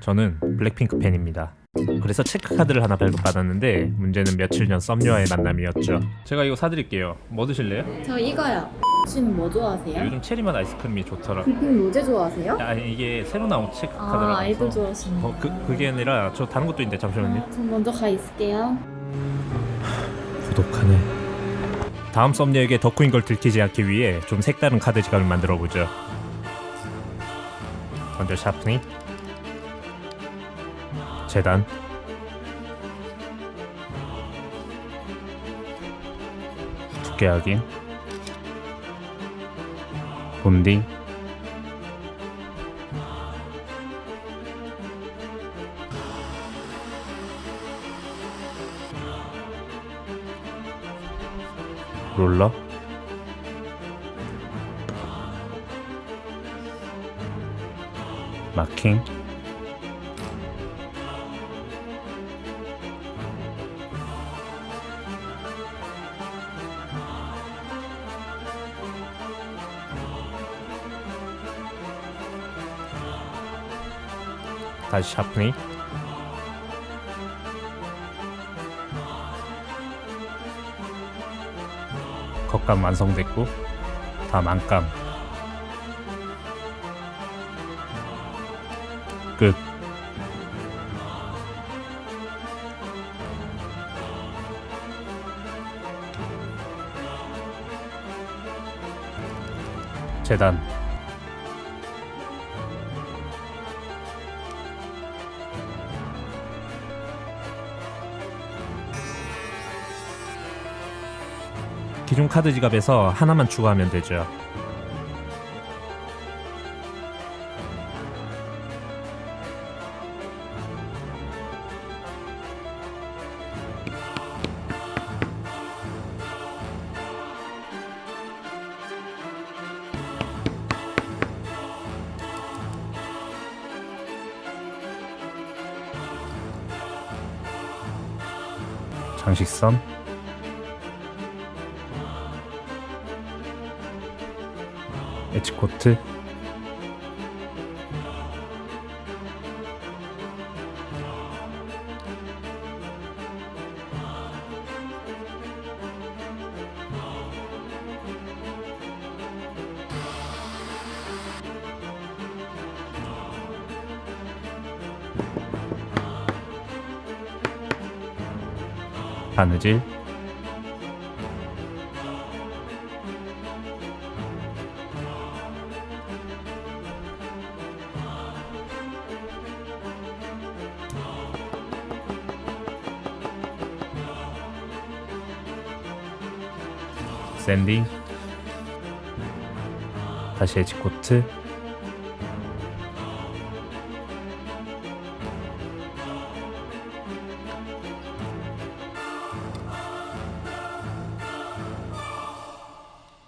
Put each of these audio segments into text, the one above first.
저는 블랙핑크 팬입니다. 그래서 체크카드를 하나 발급받았는데 문제는 며칠 전 썸녀와의 만남이었죠. 제가 이거 사드릴게요. 뭐 드실래요? 저 이거요. 혹시는 뭐 좋아하세요? 요즘 체리맛 아이스크림이 좋더라. 불핑 로제 좋아하세요? 아니 이게 새로 나온 체크카드라서. 아, 아이돌 좋아하시는. 그게 아니라 저 다른 것도 있는데 잠시만요. 전 먼저 가 있을게요. 고독하네. 다음 썸녀에게 덕후인 걸 들키지 않기 위해 좀 색다른 카드 지갑을 만들어보죠. 먼저 샤프니, 재단, 두께 확인, 본딩, 롤러, 마킹, 다시 샤프니, 겉감 완성됐고 다음 안감 끝. 재단, 기존 카드 지갑에서 하나만 추가하면 되죠. 장식선, 엣지코트, 바느질, 샌딩, 다시 엣지코트,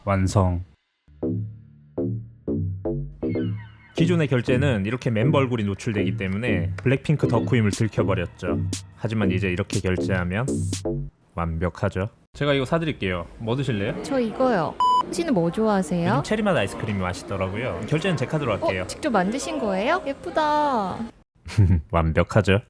완성. 기존의 결제는 이렇게 멤버 얼굴이 노출되기 때문에 블랙핑크 덕후임을 들켜버렸죠. 하지만 이제 이렇게 결제하면 완벽하죠. 제가 이거 사드릴게요. 뭐 드실래요? 저 이거요. 혹시는 뭐 좋아하세요? 요즘 체리맛 아이스크림이 맛있더라고요. 결제는 제 카드로 할게요. 직접 만드신 거예요? 예쁘다. 완벽하죠.